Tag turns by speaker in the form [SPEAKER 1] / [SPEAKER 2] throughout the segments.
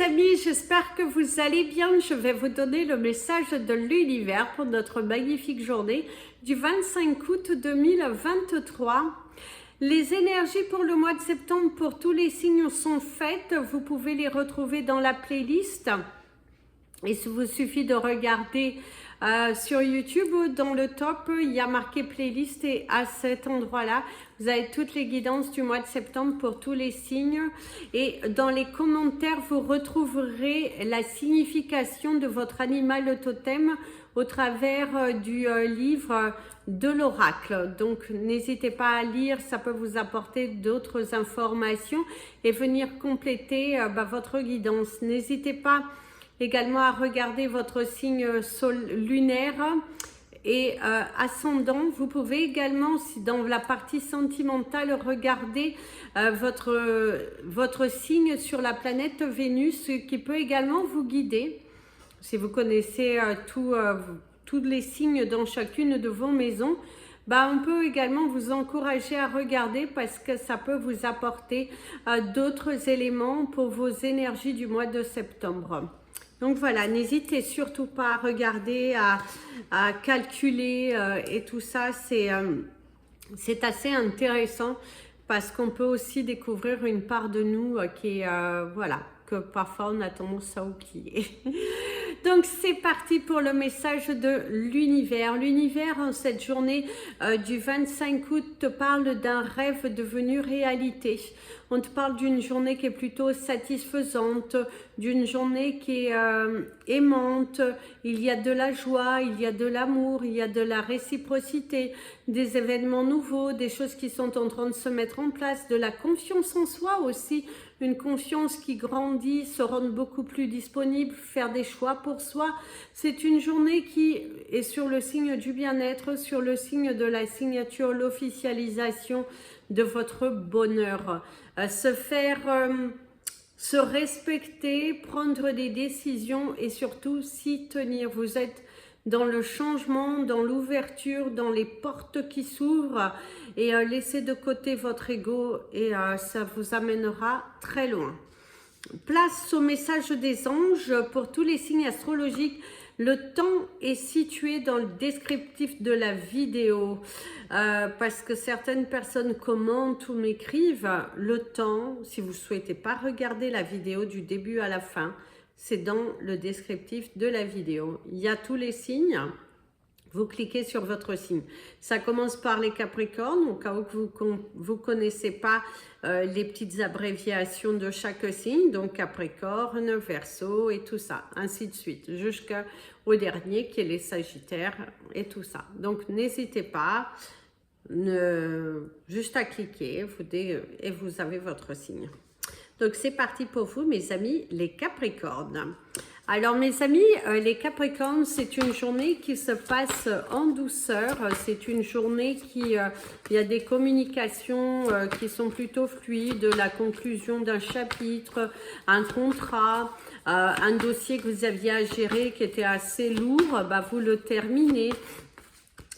[SPEAKER 1] les amis, j'espère que vous allez bien. Je vais vous donner le message de l'univers pour notre magnifique journée du 25 août 2023. Les énergies pour le mois de septembre pour tous les signes sont faites. Vous pouvez les retrouver dans la playlist. Il vous suffit de regarder sur YouTube, dans le top, il y a marqué playlist et à cet endroit-là, vous avez toutes les guidances du mois de septembre pour tous les signes. Et dans les commentaires, vous retrouverez la signification de votre animal totem au travers du livre de l'oracle. Donc, n'hésitez pas à lire, ça peut vous apporter d'autres informations et venir compléter votre guidance. N'hésitez pas également à regarder votre signe lunaire et ascendant. Vous pouvez également, dans la partie sentimentale, regarder votre signe sur la planète Vénus, qui peut également vous guider. Si vous connaissez tous les signes dans chacune de vos maisons, on peut également vous encourager à regarder parce que ça peut vous apporter d'autres éléments pour vos énergies du mois de septembre. Donc voilà, n'hésitez surtout pas à regarder, à calculer et tout ça, c'est assez intéressant parce qu'on peut aussi découvrir une part de nous qui est, voilà, que parfois on a tendance à oublier. Donc c'est parti pour le message de l'univers. L'univers en cette journée du 25 août te parle d'un rêve devenu réalité. On te parle d'une journée qui est plutôt satisfaisante, d'une journée qui est aimante. Il y a de la joie, il y a de l'amour, il y a de la réciprocité, des événements nouveaux, des choses qui sont en train de se mettre en place, de la confiance en soi aussi, une confiance qui grandit, se rend beaucoup plus disponible, faire des choix pour soi. C'est une journée qui est sur le signe du bien-être, sur le signe de la signature, l'officialisation de votre bonheur. Se respecter, prendre des décisions et surtout s'y tenir. Vous êtes dans le changement, dans l'ouverture, dans les portes qui s'ouvrent et laissez de côté votre ego et ça vous amènera très loin. Place au message des anges pour tous les signes astrologiques. Le temps est situé dans le descriptif de la vidéo parce que certaines personnes commentent ou m'écrivent. Le temps, si vous ne souhaitez pas regarder la vidéo du début à la fin, c'est dans le descriptif de la vidéo. Il y a tous les signes. Vous cliquez sur votre signe. Ça commence par les Capricornes, au cas où vous connaissez pas les petites abréviations de chaque signe, donc Capricorne, Verseau et tout ça, ainsi de suite, jusqu'au dernier qui est les Sagittaires et tout ça. Donc n'hésitez pas, juste à cliquer et vous avez votre signe. Donc c'est parti pour vous mes amis les Capricornes. Alors mes amis, les Capricornes, c'est une journée qui se passe en douceur. C'est une journée qui, il y a des communications qui sont plutôt fluides, la conclusion d'un chapitre, un contrat, un dossier que vous aviez à gérer qui était assez lourd, vous le terminez.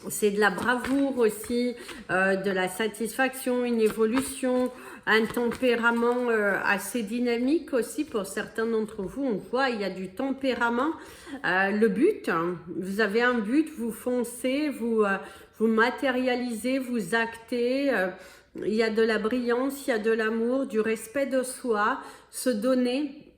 [SPEAKER 1] C'est de la bravoure aussi, de la satisfaction, une évolution, un tempérament assez dynamique aussi pour certains d'entre vous. On voit, il y a du tempérament. Le but, vous avez un but, vous foncez, vous matérialisez, vous actez. Il y a de la brillance, il y a de l'amour, du respect de soi, se donner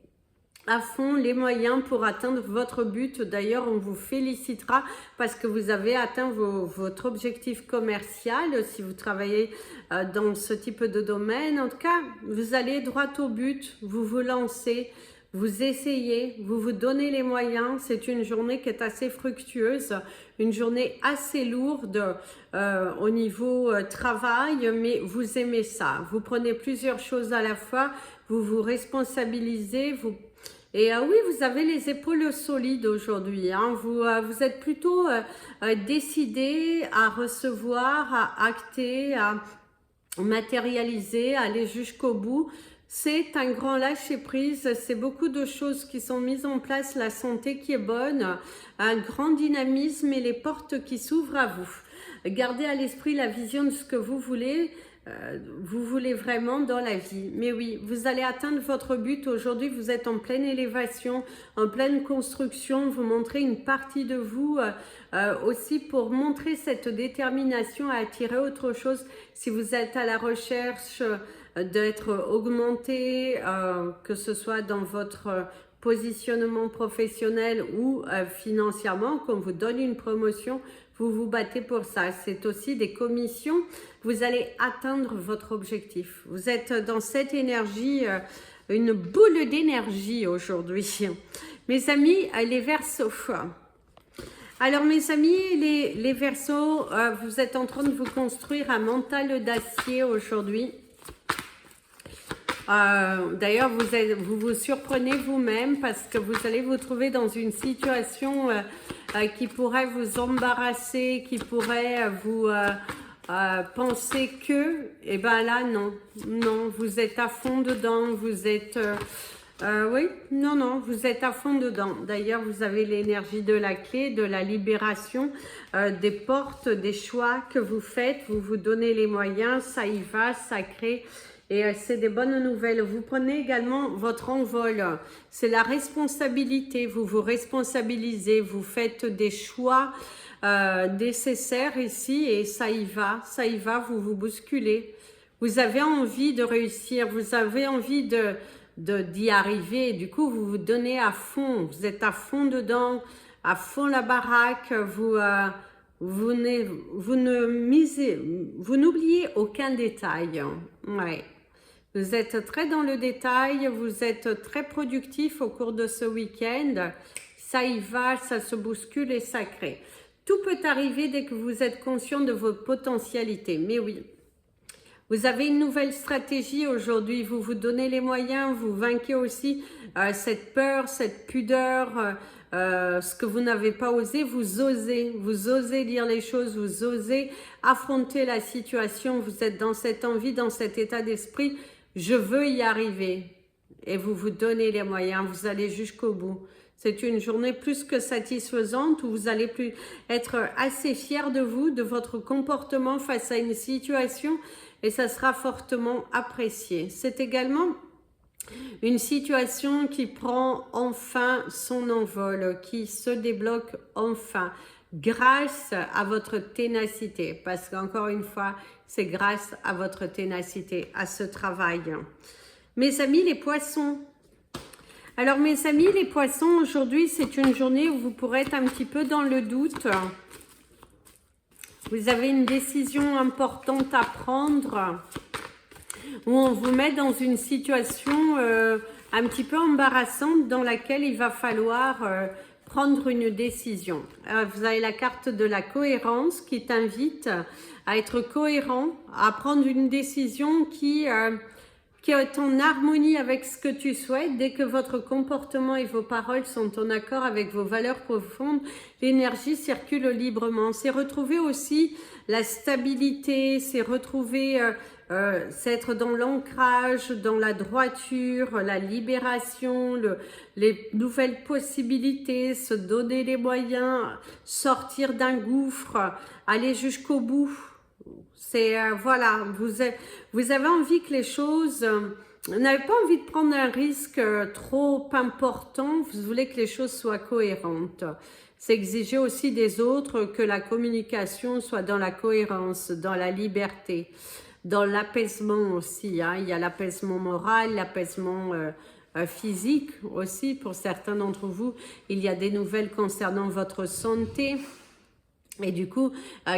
[SPEAKER 1] à fond les moyens pour atteindre votre but. D'ailleurs, on vous félicitera parce que vous avez atteint votre objectif commercial si vous travaillez dans ce type de domaine. En tout cas, vous allez droit au but, vous vous lancez, vous essayez, vous vous donnez les moyens. C'est une journée qui est assez fructueuse, une journée assez lourde au niveau travail, mais vous aimez ça. Vous prenez plusieurs choses à la fois, vous vous responsabilisez, et oui, vous avez les épaules solides aujourd'hui. Hein. Vous êtes plutôt décidé à recevoir, à acter, à matérialiser, à aller jusqu'au bout. C'est un grand lâcher-prise, c'est beaucoup de choses qui sont mises en place, la santé qui est bonne, un grand dynamisme et les portes qui s'ouvrent à vous. Gardez à l'esprit la vision de ce que vous voulez. vous voulez vraiment dans la vie. Mais oui, vous allez atteindre votre but. Aujourd'hui, vous êtes en pleine élévation, en pleine construction. Vous montrez une partie de vous aussi pour montrer cette détermination à attirer autre chose. Si vous êtes à la recherche d'être augmenté, que ce soit dans votre positionnement professionnel ou financièrement, qu'on vous donne une promotion, vous vous battez pour ça. C'est aussi des commissions. Vous allez atteindre votre objectif. Vous êtes dans cette énergie, une boule d'énergie aujourd'hui. Mes amis, les Verseaux. Alors mes amis, les Verseaux, vous êtes en train de vous construire un mental d'acier aujourd'hui. D'ailleurs, vous vous surprenez vous-même parce que vous allez vous trouver dans une situation qui pourrait vous embarrasser, qui pourrait vous penser que, et ben là, non, non, vous êtes à fond dedans, vous êtes, oui, non, non, vous êtes à fond dedans. D'ailleurs, vous avez l'énergie de la clé, de la libération, des portes, des choix que vous faites, vous vous donnez les moyens, ça y va, ça crée. Et c'est des bonnes nouvelles. Vous prenez également votre envol. C'est la responsabilité. Vous vous responsabilisez. Vous faites des choix nécessaires ici et ça y va. Ça y va. Vous vous bousculez. Vous avez envie de réussir. Vous avez envie d'y arriver. Et du coup, vous vous donnez à fond. Vous êtes à fond dedans, à fond la baraque. Vous n'oubliez aucun détail. Ouais. Vous êtes très dans le détail, vous êtes très productif au cours de ce week-end. Ça y va, ça se bouscule et ça crée. Tout peut arriver dès que vous êtes conscient de votre potentialité. Mais oui, vous avez une nouvelle stratégie aujourd'hui. Vous vous donnez les moyens, vous vainquez aussi cette peur, cette pudeur, ce que vous n'avez pas osé. Vous osez dire les choses, vous osez affronter la situation. Vous êtes dans cette envie, dans cet état d'esprit. Je veux y arriver et vous vous donnez les moyens, vous allez jusqu'au bout. C'est une journée plus que satisfaisante où vous allez plus être assez fier de vous, de votre comportement face à une situation et ça sera fortement apprécié. C'est également une situation qui prend enfin son envol, qui se débloque enfin grâce à votre ténacité parce qu'encore une fois, c'est grâce à votre ténacité, à ce travail. Mes amis, les poissons. Alors, mes amis, les poissons, aujourd'hui, c'est une journée où vous pourrez être un petit peu dans le doute. Vous avez une décision importante à prendre où on vous met dans une situation un petit peu embarrassante dans laquelle il va falloir prendre une décision. Vous avez la carte de la cohérence qui t'invite à être cohérent, à prendre une décision qui est en harmonie avec ce que tu souhaites. Dès que votre comportement et vos paroles sont en accord avec vos valeurs profondes, l'énergie circule librement. C'est retrouver aussi la stabilité, c'est retrouver, c'est être dans l'ancrage, dans la droiture, la libération, les nouvelles possibilités, se donner les moyens, sortir d'un gouffre, aller jusqu'au bout. C'est voilà, vous avez envie que les choses, vous n'avez pas envie de prendre un risque trop important, vous voulez que les choses soient cohérentes. C'est exiger aussi des autres que la communication soit dans la cohérence, dans la liberté, dans l'apaisement aussi. Hein. Il y a l'apaisement moral, l'apaisement physique aussi pour certains d'entre vous. Il y a des nouvelles concernant votre santé. Et du coup,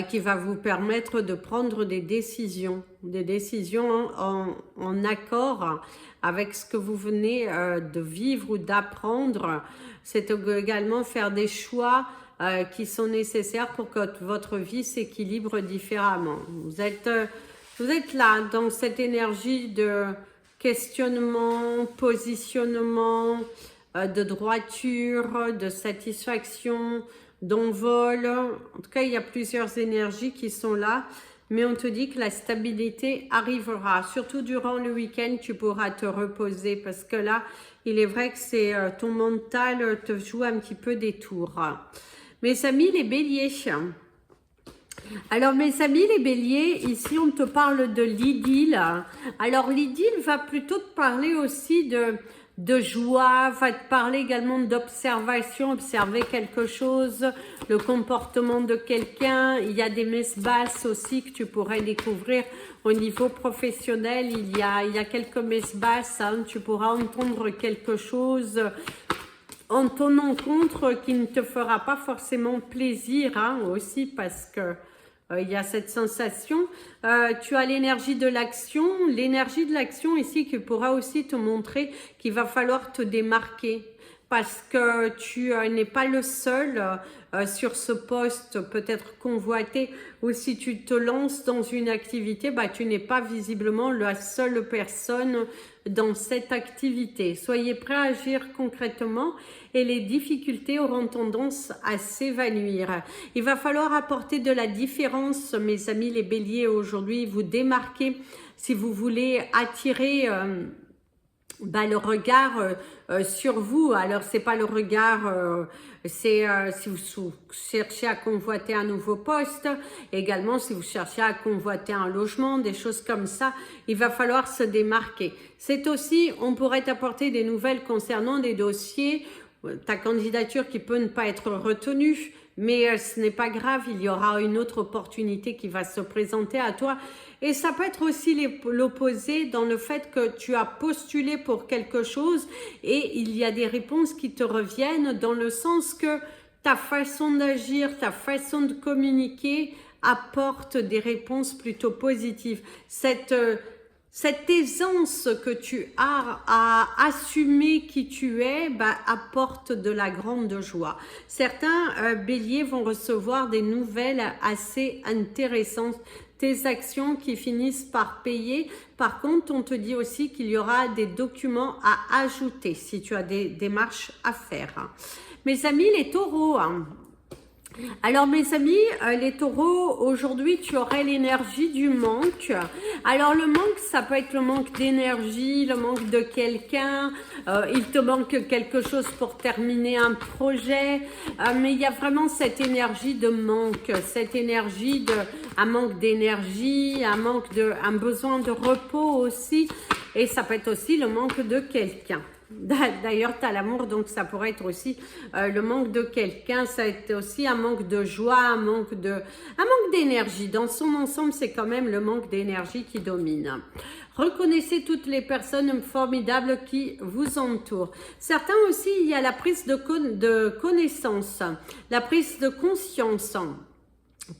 [SPEAKER 1] qui va vous permettre de prendre des décisions en accord avec ce que vous venez de vivre ou d'apprendre. C'est également faire des choix qui sont nécessaires pour que votre vie s'équilibre différemment. Vous êtes là dans cette énergie de questionnement, positionnement, de droiture, de satisfaction, d'envol. En tout cas, il y a plusieurs énergies qui sont là, mais on te dit que la stabilité arrivera. Surtout durant le week-end, tu pourras te reposer parce que là, il est vrai que c'est ton mental te joue un petit peu des tours. Mes amis, les béliers. Alors mes amis les béliers, ici on te parle de l'idylle. Alors l'idylle va plutôt te parler aussi de joie, va te parler également d'observation, observer quelque chose, le comportement de quelqu'un. Il y a des messes basses aussi que tu pourrais découvrir au niveau professionnel. Il y a quelques messes basses, hein, tu pourras entendre quelque chose en ton encontre qui ne te fera pas forcément plaisir, hein, aussi parce que il y a cette sensation. Tu as l'énergie de l'action ici qui pourra aussi te montrer qu'il va falloir te démarquer parce que tu n'es pas le seul sur ce poste peut-être convoité, ou si tu te lances dans une activité, bah, tu n'es pas visiblement la seule personne dans cette activité. Soyez prêts à agir concrètement et les difficultés auront tendance à s'évanouir. Il va falloir apporter de la différence, mes amis les béliers, aujourd'hui, vous démarquer si vous voulez attirer le regard sur vous. Alors c'est pas le regard, c'est si vous cherchez à convoiter un nouveau poste, également si vous cherchez à convoiter un logement, des choses comme ça, il va falloir se démarquer. C'est aussi, on pourrait t'apporter des nouvelles concernant des dossiers, ta candidature qui peut ne pas être retenue, mais ce n'est pas grave, il y aura une autre opportunité qui va se présenter à toi. Et ça peut être aussi l'opposé dans le fait que tu as postulé pour quelque chose et il y a des réponses qui te reviennent dans le sens que ta façon d'agir, ta façon de communiquer apporte des réponses plutôt positives. Cette aisance que tu as à assumer qui tu es, apporte de la grande joie. Certains béliers vont recevoir des nouvelles assez intéressantes, tes actions qui finissent par payer. Par contre, on te dit aussi qu'il y aura des documents à ajouter si tu as des démarches à faire. Mes amis les taureaux, alors mes amis, les taureaux, aujourd'hui tu aurais l'énergie du manque. Alors le manque, ça peut être le manque d'énergie, le manque de quelqu'un, il te manque quelque chose pour terminer un projet, mais il y a vraiment cette énergie de manque, cette énergie un manque d'énergie, un besoin de repos aussi, et ça peut être aussi le manque de quelqu'un. D'ailleurs, tu as l'amour, donc ça pourrait être aussi le manque de quelqu'un, ça va être aussi un manque de joie, un manque d'énergie. Dans son ensemble, c'est quand même le manque d'énergie qui domine. Reconnaissez toutes les personnes formidables qui vous entourent. Certains aussi, il y a la prise de connaissance, la prise de conscience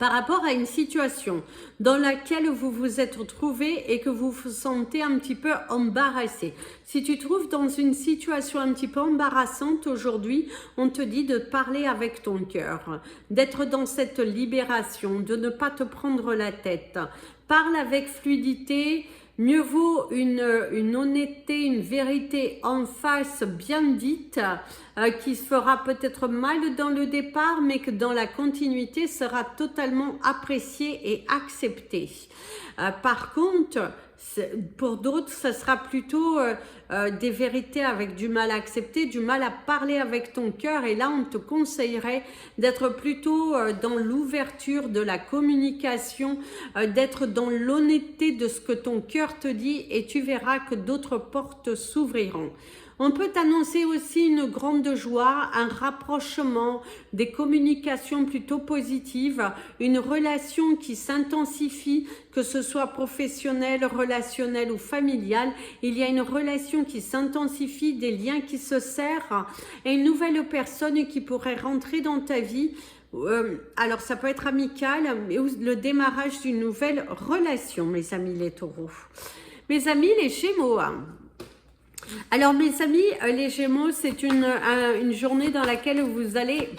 [SPEAKER 1] par rapport à une situation dans laquelle vous vous êtes trouvé et que vous vous sentez un petit peu embarrassé. Si tu te trouves dans une situation un petit peu embarrassante aujourd'hui, on te dit de parler avec ton cœur, d'être dans cette libération, de ne pas te prendre la tête. Parle avec fluidité. Mieux vaut une honnêteté, une vérité en face bien dite qui se fera peut-être mal dans le départ, mais que dans la continuité sera totalement appréciée et acceptée. Par contre, pour d'autres, ce sera plutôt des vérités avec du mal à accepter, du mal à parler avec ton cœur. Et là, on te conseillerait d'être plutôt dans l'ouverture de la communication, d'être dans l'honnêteté de ce que ton cœur te dit et tu verras que d'autres portes s'ouvriront. On peut annoncer aussi une grande joie, un rapprochement, des communications plutôt positives, une relation qui s'intensifie, que ce soit professionnelle, relationnelle ou familiale. Il y a une relation qui s'intensifie, des liens qui se serrent et une nouvelle personne qui pourrait rentrer dans ta vie. Alors ça peut être amical, mais le démarrage d'une nouvelle relation, mes amis les taureaux. Mes amis les gémeaux, alors mes amis, les Gémeaux, c'est une journée dans laquelle vous allez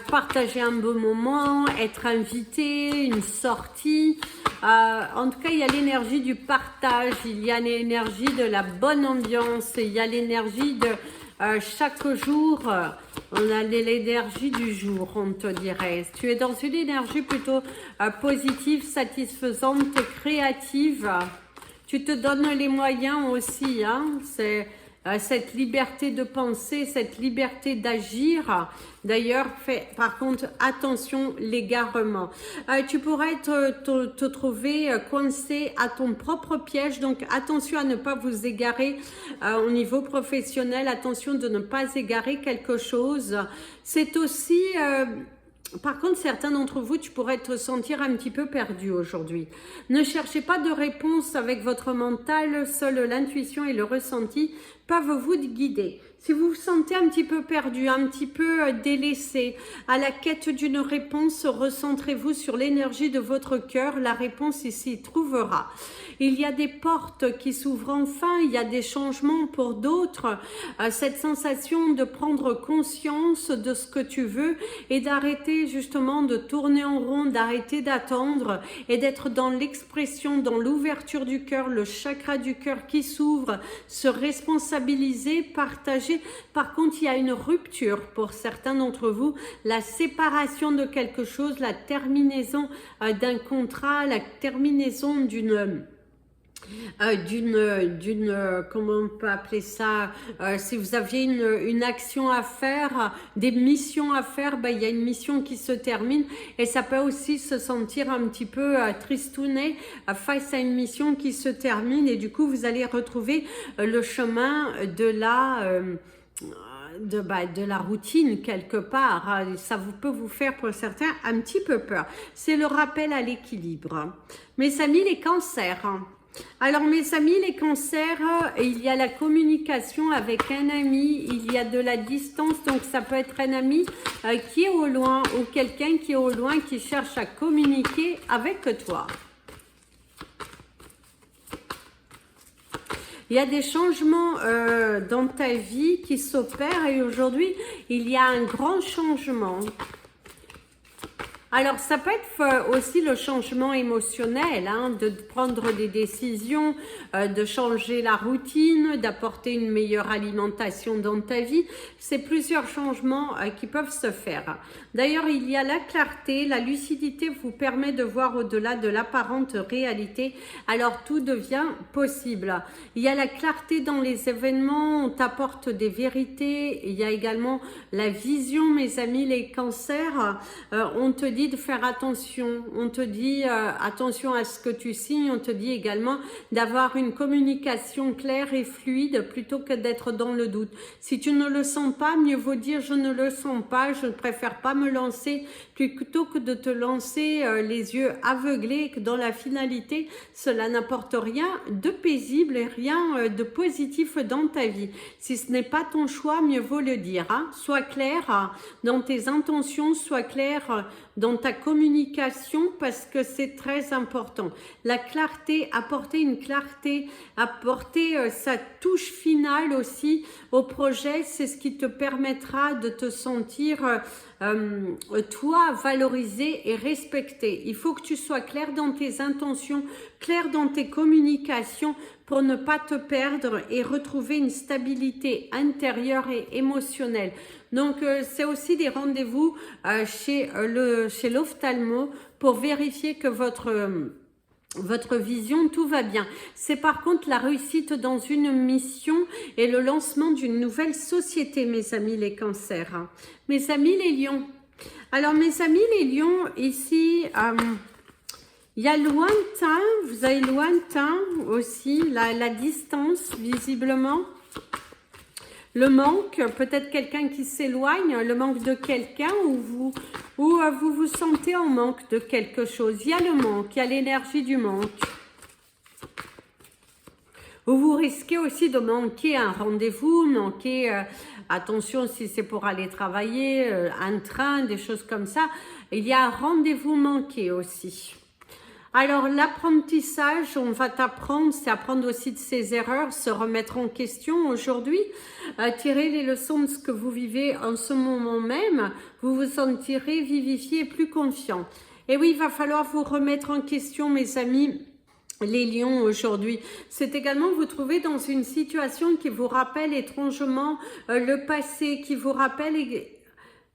[SPEAKER 1] partager un beau moment, être invité, une sortie. En tout cas, il y a l'énergie du partage, il y a l'énergie de la bonne ambiance, il y a l'énergie de chaque jour. On a l'énergie du jour, on te dirait. Tu es dans une énergie plutôt positive, satisfaisante, créative. Tu te donnes les moyens aussi, hein. cette liberté de penser, cette liberté d'agir. D'ailleurs, fais par contre attention l'égarement. Tu pourrais te trouver coincé à ton propre piège, donc attention à ne pas vous égarer au niveau professionnel, attention de ne pas égarer quelque chose. C'est aussi... par contre, certains d'entre vous, tu pourrais te sentir un petit peu perdu aujourd'hui. Ne cherchez pas de réponse avec votre mental, seule l'intuition et le ressenti peuvent vous guider. Si vous vous sentez un petit peu perdu, un petit peu délaissé, à la quête d'une réponse, recentrez-vous sur l'énergie de votre cœur. La réponse ici trouvera. Il y a des portes qui s'ouvrent enfin, il y a des changements pour d'autres. Cette sensation de prendre conscience de ce que tu veux et d'arrêter justement de tourner en rond, d'arrêter d'attendre et d'être dans l'expression, dans l'ouverture du cœur, le chakra du cœur qui s'ouvre, se responsabiliser, partager. Par contre, il y a une rupture pour certains d'entre vous, la séparation de quelque chose, la terminaison d'un contrat, la terminaison comment on peut appeler ça, si vous aviez une action à faire, des missions à faire, ben, il y a une mission qui se termine et ça peut aussi se sentir un petit peu tristouné face à une mission qui se termine et du coup vous allez retrouver le chemin de la routine quelque part. Ça peut vous faire pour certains un petit peu peur. C'est le rappel à l'équilibre. Mes amis les cancers. Alors mes amis les cancers, il y a la communication avec un ami, il y a de la distance, donc ça peut être un ami qui est au loin ou quelqu'un qui est au loin qui cherche à communiquer avec toi. Il y a des changements dans ta vie qui s'opèrent et aujourd'hui, il y a un grand changement. Alors, ça peut être aussi le changement émotionnel, hein, de prendre des décisions, de changer la routine, d'apporter une meilleure alimentation dans ta vie. C'est plusieurs changements qui peuvent se faire. D'ailleurs, il y a la clarté, la lucidité vous permet de voir au-delà de l'apparente réalité. Alors, tout devient possible. Il y a la clarté dans les événements, on t'apporte des vérités. Il y a également la vision, mes amis, les cancers. On te dit de faire attention, on te dit attention à ce que tu signes, on te dit également d'avoir une communication claire et fluide plutôt que d'être dans le doute. Si tu ne le sens pas, mieux vaut dire je ne le sens pas, je ne préfère pas me lancer plutôt que de te lancer les yeux aveuglés, que dans la finalité cela n'apporte rien de paisible et rien de positif dans ta vie. Si ce n'est pas ton choix, mieux vaut le dire, hein. Sois clair dans tes intentions, sois clair dans ta communication parce que c'est très important. La clarté, apporter une clarté, apporter sa touche finale aussi au projet, c'est ce qui te permettra de te sentir toi valorisé et respecté. Il faut que tu sois clair dans tes intentions, clair dans tes communications pour ne pas te perdre et retrouver une stabilité intérieure et émotionnelle. Donc, c'est aussi des rendez-vous chez l'ophtalmo pour vérifier que votre vision, tout va bien. C'est par contre la réussite dans une mission et le lancement d'une nouvelle société, mes amis les cancers. Mes amis les lions. Alors, mes amis les lions, ici... il y a lointain, vous avez lointain aussi, la distance visiblement, le manque, peut-être quelqu'un qui s'éloigne, le manque de quelqu'un ou vous vous sentez en manque de quelque chose. Il y a le manque, il y a l'énergie du manque. Ou vous risquez aussi de manquer un rendez-vous, manquer, attention si c'est pour aller travailler, un train, des choses comme ça. Il y a un rendez-vous manqué aussi. Alors, l'apprentissage, on va t'apprendre, c'est apprendre aussi de ses erreurs, se remettre en question aujourd'hui, tirer les leçons de ce que vous vivez en ce moment même, vous vous sentirez vivifié et plus confiant. Et oui, il va falloir vous remettre en question, mes amis, les lions aujourd'hui. C'est également vous trouver dans une situation qui vous rappelle étrangement le passé, qui vous rappelle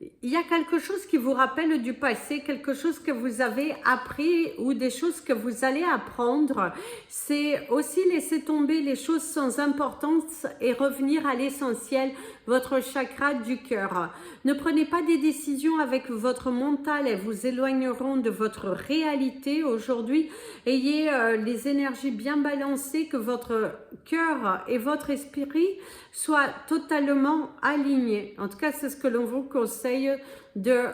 [SPEAKER 1] il y a quelque chose qui vous rappelle du passé, quelque chose que vous avez appris ou des choses que vous allez apprendre. C'est aussi laisser tomber les choses sans importance et revenir à l'essentiel, votre chakra du cœur. Ne prenez pas des décisions avec votre mental, elles vous éloigneront de votre réalité aujourd'hui. Ayez les énergies bien balancées, que votre cœur et votre esprit soient totalement alignés. En tout cas, c'est ce que l'on vous conseille, de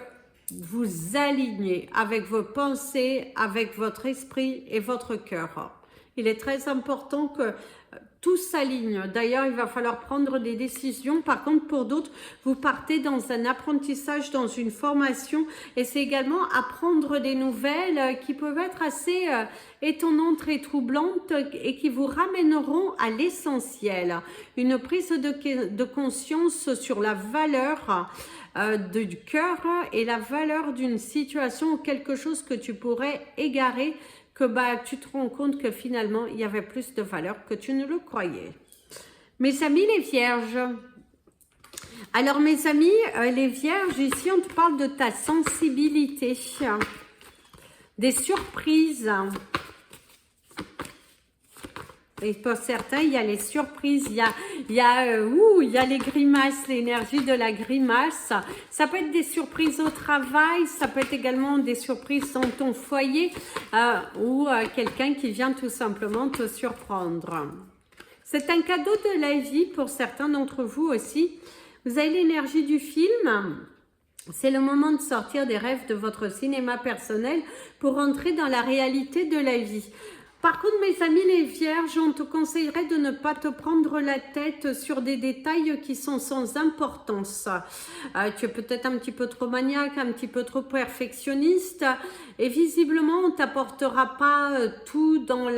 [SPEAKER 1] vous aligner avec vos pensées, avec votre esprit et votre cœur. Il est très important que tout s'aligne. D'ailleurs, il va falloir prendre des décisions. Par contre, pour d'autres, vous partez dans un apprentissage, dans une formation, et c'est également apprendre des nouvelles qui peuvent être assez étonnantes et troublantes et qui vous ramèneront à l'essentiel. Une prise de conscience sur la valeur du cœur et la valeur d'une situation ou quelque chose que tu pourrais égarer, que tu te rends compte que finalement, il y avait plus de valeur que tu ne le croyais. Mes amis les vierges. Alors mes amis les vierges, ici on te parle de ta sensibilité, des surprises. Et pour certains, il y a les surprises, il y a les grimaces, l'énergie de la grimace. Ça peut être des surprises au travail, ça peut être également des surprises dans ton foyer ou quelqu'un qui vient tout simplement te surprendre. C'est un cadeau de la vie pour certains d'entre vous aussi. Vous avez l'énergie du film. C'est le moment de sortir des rêves de votre cinéma personnel pour entrer dans la réalité de la vie. Par contre, mes amis les vierges, on te conseillerait de ne pas te prendre la tête sur des détails qui sont sans importance. Tu es peut-être un petit peu trop maniaque, un petit peu trop perfectionniste et visiblement, on ne t'apportera pas tout dans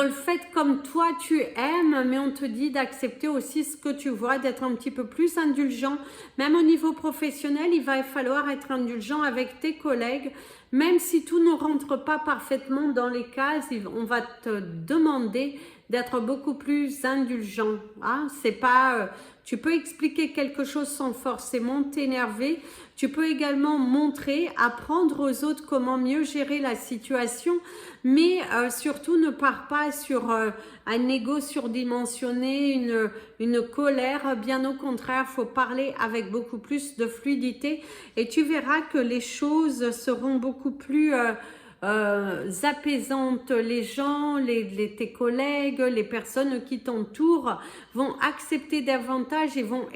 [SPEAKER 1] le fait comme toi tu aimes, mais on te dit d'accepter aussi ce que tu vois, d'être un petit peu plus indulgent. Même au niveau professionnel, il va falloir être indulgent avec tes collègues. Même si tout ne rentre pas parfaitement dans les cases, on va te demander d'être beaucoup plus indulgent. Hein? C'est pas, tu peux expliquer quelque chose sans forcément t'énerver. Tu peux également montrer, apprendre aux autres comment mieux gérer la situation, mais surtout ne pars pas sur un ego surdimensionné, une colère. Bien au contraire, il faut parler avec beaucoup plus de fluidité et tu verras que les choses seront beaucoup plus apaisantes. Les gens, tes collègues, les personnes qui t'entourent vont accepter davantage et vont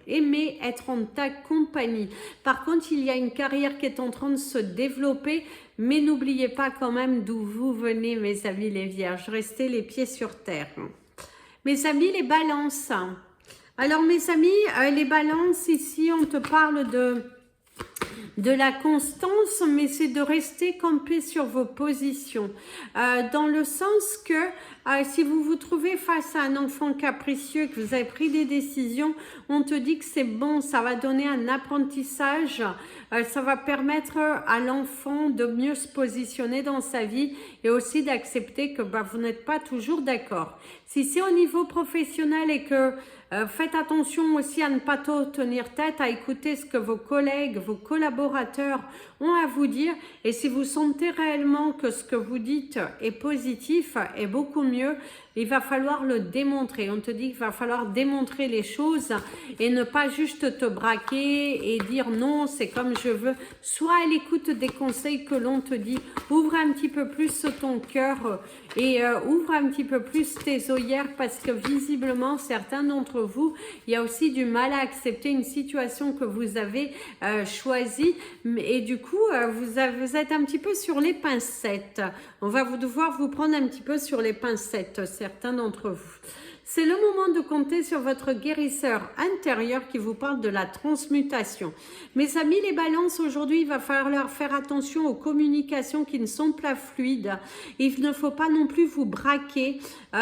[SPEAKER 1] aimer être en ta compagnie. Par contre, il y a une carrière qui est en train de se développer, mais n'oubliez pas quand même d'où vous venez, mes amis les vierges. Restez les pieds sur terre. Mes amis les balances. Alors mes amis, les balances, ici on te parle de la constance, mais c'est de rester campé sur vos positions. Dans le sens que si vous vous trouvez face à un enfant capricieux, que vous avez pris des décisions, on te dit que c'est bon, ça va donner un apprentissage, ça va permettre à l'enfant de mieux se positionner dans sa vie et aussi d'accepter que vous n'êtes pas toujours d'accord. Si c'est au niveau professionnel et que faites attention aussi à ne pas trop tenir tête, à écouter ce que vos collègues, vos collaborateurs ont à vous dire. Et si vous sentez réellement que ce que vous dites est positif, est beaucoup mieux, il va falloir le démontrer. On te dit qu'il va falloir démontrer les choses et ne pas juste te braquer et dire non, c'est comme je veux. Sois à l'écoute des conseils que l'on te dit. Ouvre un petit peu plus ton cœur et ouvre un petit peu plus tes œillères parce que visiblement, certains d'entre vous, il y a aussi du mal à accepter une situation que vous avez choisie et du coup, vous êtes un petit peu sur les pincettes. On va devoir vous prendre un petit peu sur les pincettes, certains d'entre vous. C'est le moment de compter sur votre guérisseur intérieur qui vous parle de la transmutation. Mes amis les balances, aujourd'hui, il va falloir faire attention aux communications qui ne sont pas fluides. Il ne faut pas non plus vous braquer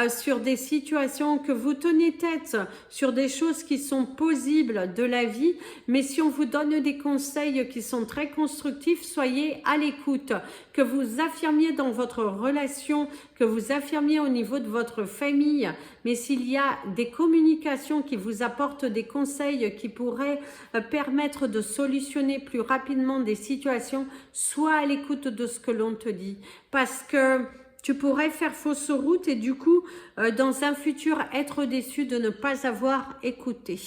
[SPEAKER 1] sur des situations que vous tenez tête, sur des choses qui sont possibles de la vie. Mais si on vous donne des conseils qui sont très constructifs, soyez à l'écoute. Que vous affirmiez dans votre relation, que vous affirmiez au niveau de votre famille, mais s'il s'il y a des communications qui vous apportent des conseils qui pourraient permettre de solutionner plus rapidement des situations, sois à l'écoute de ce que l'on te dit. Parce que tu pourrais faire fausse route et du coup, dans un futur, être déçu de ne pas avoir écouté.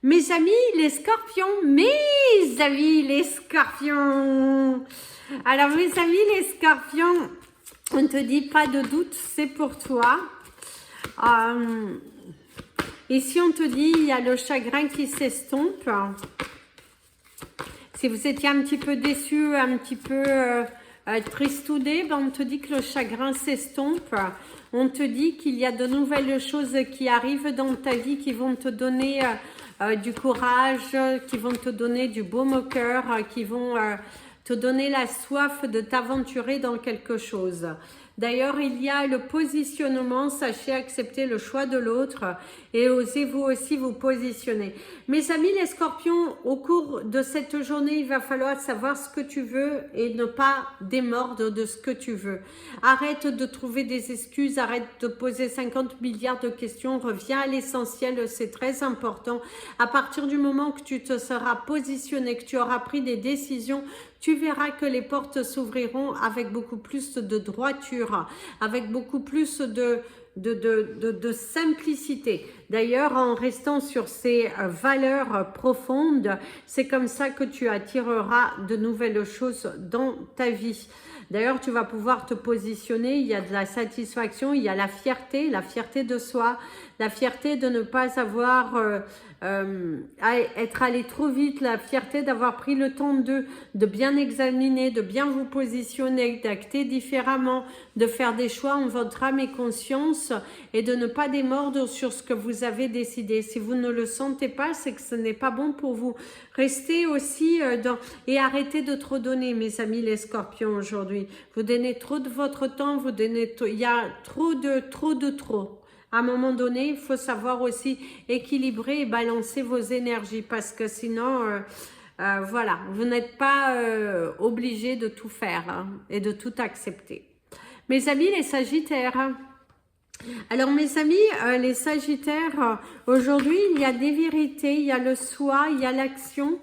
[SPEAKER 1] Mes amis les scorpions, mes amis les scorpions. Alors mes amis les scorpions, on ne te dit pas de doute, c'est pour toi. Ici on te dit, il y a le chagrin qui s'estompe. Si vous étiez un petit peu déçu, un petit peu tristoudé, ben on te dit que le chagrin s'estompe. On te dit qu'il y a de nouvelles choses qui arrivent dans ta vie qui vont te donner du courage, qui vont te donner du baume au cœur, qui vont te donner la soif de t'aventurer dans quelque chose. D'ailleurs, il y a le positionnement, sachez accepter le choix de l'autre et osez vous aussi vous positionner. Mes amis les scorpions, au cours de cette journée, il va falloir savoir ce que tu veux et ne pas démordre de ce que tu veux. Arrête de trouver des excuses, arrête de poser 50 milliards de questions, reviens à l'essentiel, c'est très important. À partir du moment que tu te seras positionné, que tu auras pris des décisions, tu verras que les portes s'ouvriront avec beaucoup plus de droiture, avec beaucoup plus de simplicité. D'ailleurs, en restant sur ces valeurs profondes, c'est comme ça que tu attireras de nouvelles choses dans ta vie. D'ailleurs, tu vas pouvoir te positionner, il y a de la satisfaction, il y a la fierté de soi, la fierté de ne pas avoir être allé trop vite, la fierté d'avoir pris le temps de bien examiner, de bien vous positionner, d'acter différemment, de faire des choix en votre âme et conscience et de ne pas démordre sur ce que vous avez décidé. Si vous ne le sentez pas, c'est que ce n'est pas bon pour vous. Restez aussi et arrêtez de trop donner, mes amis les scorpions aujourd'hui. Vous donnez trop de votre temps, vous donnez il y a trop. À un moment donné, il faut savoir aussi équilibrer et balancer vos énergies parce que sinon, voilà, vous n'êtes pas obligé de tout faire hein, et de tout accepter. Mes amis les sagittaires, alors mes amis les sagittaires, aujourd'hui il y a des vérités, il y a le soi, il y a l'action.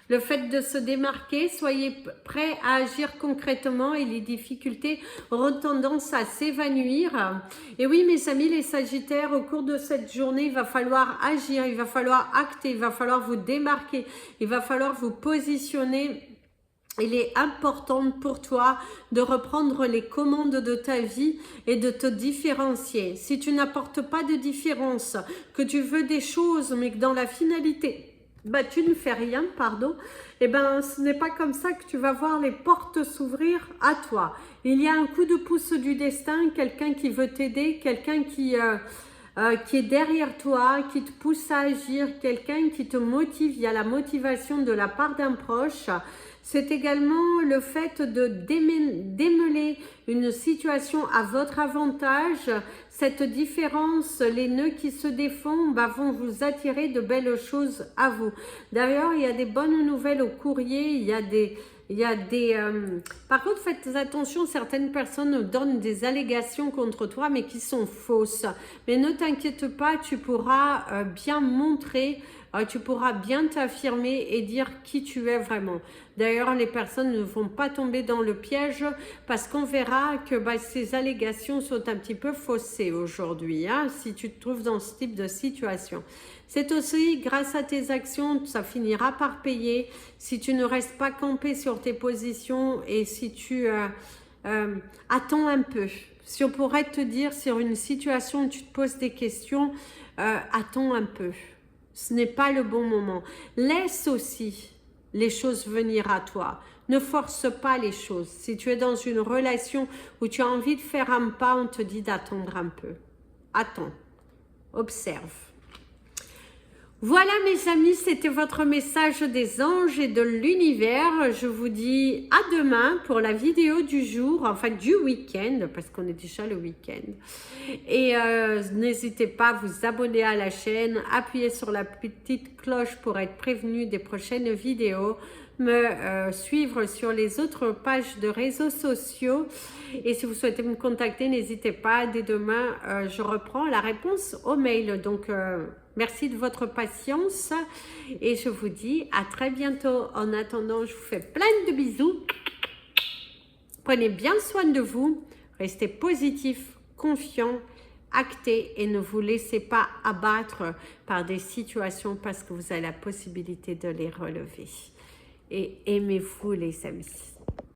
[SPEAKER 1] Le fait de se démarquer, soyez prêts à agir concrètement et les difficultés auront tendance à s'évanouir. Et oui, mes amis, les sagittaires, au cours de cette journée, il va falloir agir, il va falloir acter, il va falloir vous démarquer, il va falloir vous positionner. Il est important pour toi de reprendre les commandes de ta vie et de te différencier. Si tu n'apportes pas de différence, que tu veux des choses, mais que dans la finalité, bah, tu ne fais rien, pardon, et ben ce n'est pas comme ça que tu vas voir les portes s'ouvrir à toi. Il y a un coup de pouce du destin, quelqu'un qui veut t'aider, quelqu'un qui est derrière toi, qui te pousse à agir, quelqu'un qui te motive, il y a la motivation de la part d'un proche. C'est également le fait de démêler une situation à votre avantage. Cette différence, les nœuds qui se défont vont vous attirer de belles choses à vous. D'ailleurs, il y a des bonnes nouvelles au courrier, il y a des... Par contre, faites attention, certaines personnes donnent des allégations contre toi, mais qui sont fausses. Mais ne t'inquiète pas, tu pourras bien montrer, tu pourras bien t'affirmer et dire qui tu es vraiment. D'ailleurs, les personnes ne vont pas tomber dans le piège parce qu'on verra que ces allégations sont un petit peu faussées aujourd'hui, hein, si tu te trouves dans ce type de situation. C'est aussi grâce à tes actions, ça finira par payer. Si tu ne restes pas campé sur tes positions et si tu attends un peu. Si on pourrait te dire sur une situation où tu te poses des questions, attends un peu. Ce n'est pas le bon moment. Laisse aussi les choses venir à toi. Ne force pas les choses. Si tu es dans une relation où tu as envie de faire un pas, on te dit d'attendre un peu. Attends. Observe. Voilà mes amis, c'était votre message des anges et de l'univers. Je vous dis à demain pour la vidéo du jour, enfin du week-end, parce qu'on est déjà le week-end. Et n'hésitez pas à vous abonner à la chaîne, appuyer sur la petite cloche pour être prévenu des prochaines vidéos. me suivre sur les autres pages de réseaux sociaux. Et si vous souhaitez me contacter, n'hésitez pas. Dès demain, je reprends la réponse au mail. Donc, merci de votre patience et je vous dis à très bientôt. En attendant, je vous fais plein de bisous. Prenez bien soin de vous. Restez positif, confiant, acté et ne vous laissez pas abattre par des situations parce que vous avez la possibilité de les relever. Et aimez-vous les amis.